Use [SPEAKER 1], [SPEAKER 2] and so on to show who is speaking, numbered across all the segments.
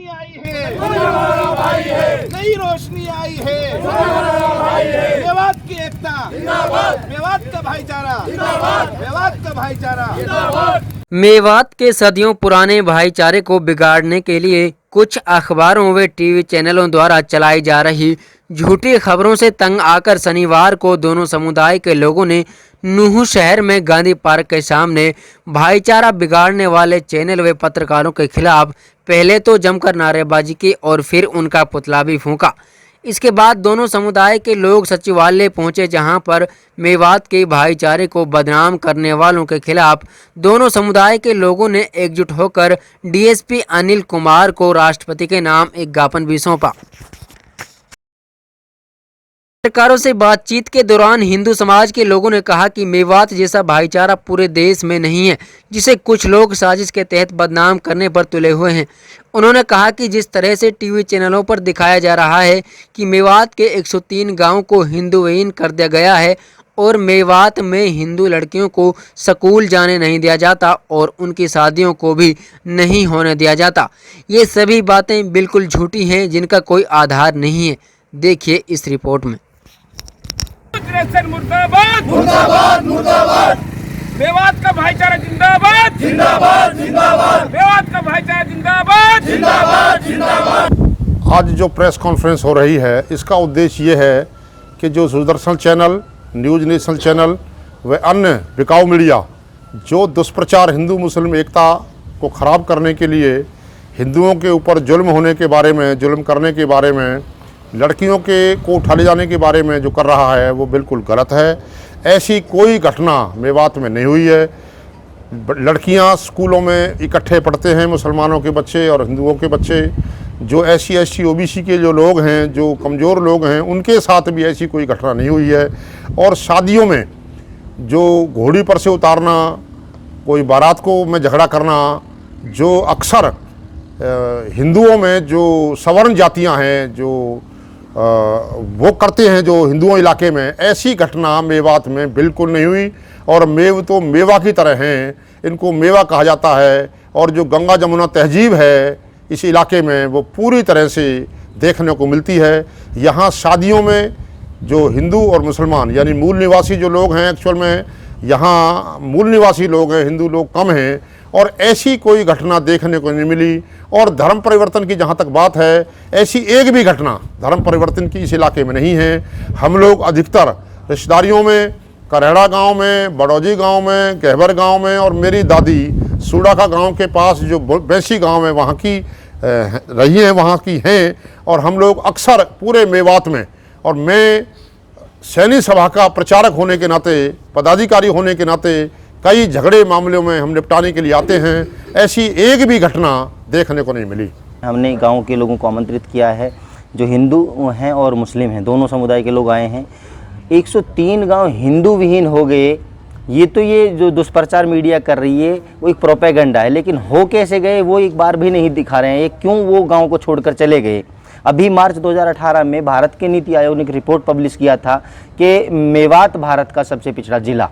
[SPEAKER 1] आई है, नई रोशनी आई है, मेवात की एकता, मेवात का भाईचारा, मेवात का भाईचारा।
[SPEAKER 2] मेवात के सदियों पुराने भाईचारे को बिगाड़ने के लिए कुछ अखबारों व टीवी चैनलों द्वारा चलाई जा रही झूठी खबरों से तंग आकर शनिवार को दोनों समुदाय के लोगों ने नूह शहर में गांधी पार्क के सामने भाईचारा बिगाड़ने वाले चैनल व पत्रकारों के खिलाफ पहले तो जमकर नारेबाजी की और फिर उनका पुतला भी फूंका। इसके बाद दोनों समुदाय के लोग सचिवालय पहुंचे, जहां पर मेवात के भाईचारे को बदनाम करने वालों के खिलाफ दोनों समुदाय के लोगों ने एकजुट होकर डीएसपी अनिल कुमार को राष्ट्रपति के नाम एक ज्ञापन भी सौंपा। पत्रकारों से बातचीत के दौरान हिंदू समाज के लोगों ने कहा कि मेवात जैसा भाईचारा पूरे देश में नहीं है, जिसे कुछ लोग साजिश के तहत बदनाम करने पर तुले हुए हैं। उन्होंने कहा कि जिस तरह से टीवी चैनलों पर दिखाया जा रहा है कि मेवात के 103 गांवों को हिंदूहीन कर दिया गया है और मेवात में हिंदू लड़कियों को स्कूल जाने नहीं दिया जाता और उनकी शादियों को भी नहीं होने दिया जाता, ये सभी बातें बिल्कुल झूठी हैं, जिनका कोई आधार नहीं है। देखिए इस रिपोर्ट में।
[SPEAKER 1] मुर्दाबाद मुर्दाबाद मुर्दाबाद, मेवात का भाईचारा जिंदाबाद जिंदाबाद जिंदाबाद, मेवात का भाईचारा जिंदाबाद जिंदाबाद जिंदाबाद।
[SPEAKER 3] आज जो प्रेस कॉन्फ्रेंस हो रही है, इसका उद्देश्य ये है कि जो Doordarshan channel, news national channel व अन्य बिकाऊ मीडिया जो दुष्प्रचार हिंदू मुस्लिम एकता को ख़राब करने के लिए, हिंदुओं के ऊपर जुल्म होने के बारे में, जुल्म करने के बारे में, लड़कियों के को उठा ले जाने के बारे में जो कर रहा है वो बिल्कुल गलत है। ऐसी कोई घटना मेवात में नहीं हुई है। लड़कियां स्कूलों में इकट्ठे पढ़ते हैं, मुसलमानों के बच्चे और हिंदुओं के बच्चे। जो SC ST OBC के जो लोग हैं, जो कमज़ोर लोग हैं, उनके साथ भी ऐसी कोई घटना नहीं हुई है। और शादियों में जो घोड़ी पर से उतारना, कोई बारात को में झगड़ा करना, जो अक्सर हिंदुओं में जो सवर्ण जातियां हैं जो वो करते हैं, जो हिंदुओं इलाके में, ऐसी घटना मेवात में बिल्कुल नहीं हुई। और मेव तो मेवा की तरह हैं, इनको मेवा कहा जाता है। और जो गंगा जमुना तहजीब है इस इलाके में, वो पूरी तरह से देखने को मिलती है। यहाँ शादियों में जो हिंदू और मुसलमान यानी मूल निवासी जो लोग हैं, एक्चुअल में यहाँ मूल निवासी लोग हैं, हिंदू लोग कम हैं, और ऐसी कोई घटना देखने को नहीं मिली। और धर्म परिवर्तन की जहाँ तक बात है, ऐसी एक भी घटना धर्म परिवर्तन की इस इलाके में नहीं है। हम लोग अधिकतर रिश्तेदारियों में, करेड़ा गांव में, बड़ौजी गांव में, गहबर गांव में, और मेरी दादी सूडाका गांव के पास जो बैसी गांव है वहाँ की रही हैं, वहाँ की हैं। और हम लोग अक्सर पूरे मेवात में, और मैं सैनिक सभा का प्रचारक होने के नाते, पदाधिकारी होने के नाते, कई झगड़े मामलों में हम निपटाने के लिए आते हैं। ऐसी एक भी घटना देखने को नहीं मिली।
[SPEAKER 4] हमने गांव के लोगों को आमंत्रित किया है, जो हिंदू हैं और मुस्लिम हैं, दोनों समुदाय के लोग आए हैं। 103 गांव हिंदू विहीन हो गए। ये जो दुष्प्रचार मीडिया कर रही है वो एक प्रोपेगेंडा है, लेकिन हो कैसे गए वो एक बार भी नहीं दिखा रहे हैं। ये क्यों वो गाँव को छोड़कर चले गए। अभी मार्च 2018 में भारत के नीति आयोग ने एक रिपोर्ट पब्लिश किया था कि मेवात भारत का सबसे पिछड़ा जिला।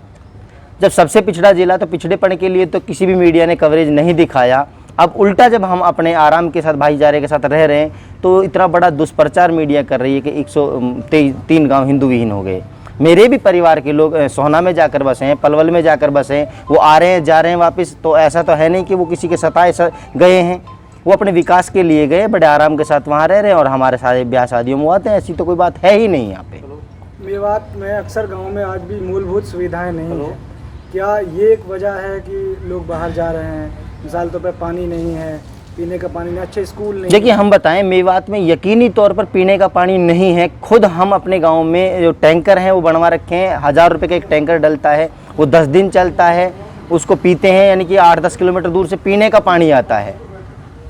[SPEAKER 4] जब सबसे पिछड़ा जिला, तो पिछड़ेपन के लिए तो किसी भी मीडिया ने कवरेज नहीं दिखाया। अब उल्टा जब हम अपने आराम के साथ, भाईचारे के साथ रह रहे हैं, तो इतना बड़ा दुष्प्रचार मीडिया कर रही है कि 103 गांव हिंदू विहीन हो गए। मेरे भी परिवार के लोग सोहना में जाकर बसे हैं, पलवल में जाकर बसे हैं, वो आ रहे हैं, जा रहे हैं वापस। तो ऐसा तो है नहीं कि वो किसी के सताए गए हैं, वो अपने विकास के लिए गए, बड़े आराम के साथ वहाँ रह रहे हैं और हमारे सारे ब्याह शादियों में आते हैं। ऐसी तो कोई बात है ही नहीं यहाँ पे।
[SPEAKER 5] मेवात में अक्सर गाँव में आज भी मूलभूत सुविधाएँ नहीं हैं। क्या ये एक वजह है कि लोग बाहर जा रहे हैं? मिसाल तौर पर पानी नहीं है, पीने का पानी नहीं, अच्छे स्कूल नहीं।
[SPEAKER 4] देखिए हम बताएं, मेवात में यकीनी तौर पर पीने का पानी नहीं है। खुद हम अपने गांव में जो टैंकर हैं वो बनवा रखे हैं। 1000 रुपये का एक टैंकर डलता है, वो 10 दिन चलता है, उसको पीते हैं। यानी कि 8-10 किलोमीटर दूर से पीने का पानी आता है।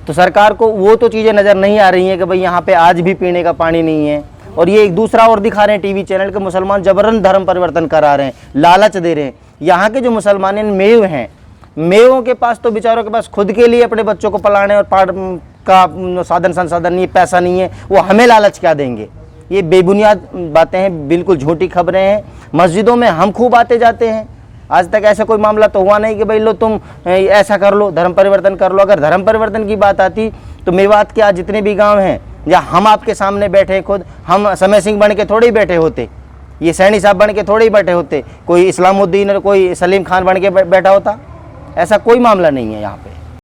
[SPEAKER 4] तो सरकार को वो तो चीज़ें नज़र नहीं आ रही हैं कि भाई यहाँ पे आज भी पीने का पानी नहीं है। और ये एक दूसरा और दिखा रहे हैं टीवी चैनल के मुसलमान जबरन धर्म परिवर्तन करा रहे हैं, लालच दे रहे हैं। यहाँ के जो मुसलमान मेव हैं, मेवों के पास तो बेचारों के पास खुद के लिए अपने बच्चों को पढ़ाने और पाठ का साधन संसाधन नहीं, पैसा नहीं है, वो हमें लालच क्या देंगे। ये बेबुनियाद बातें हैं, बिल्कुल झूठी खबरें हैं। मस्जिदों में हम खूब आते जाते हैं, आज तक ऐसा कोई मामला तो हुआ नहीं कि भाई लो तुम ऐसा कर लो, धर्म परिवर्तन कर लो। अगर धर्म परिवर्तन की बात आती तो मेवात के आज जितने भी गांव हैं, या हम आपके सामने बैठे, खुद हम समय सिंह बन के थोड़े ही बैठे होते, ये सैनी साहब बन के थोड़े ही बैठे होते, कोई इस्लामुद्दीन और कोई सलीम खान बन के बैठा होता। ऐसा कोई मामला नहीं है यहाँ पे।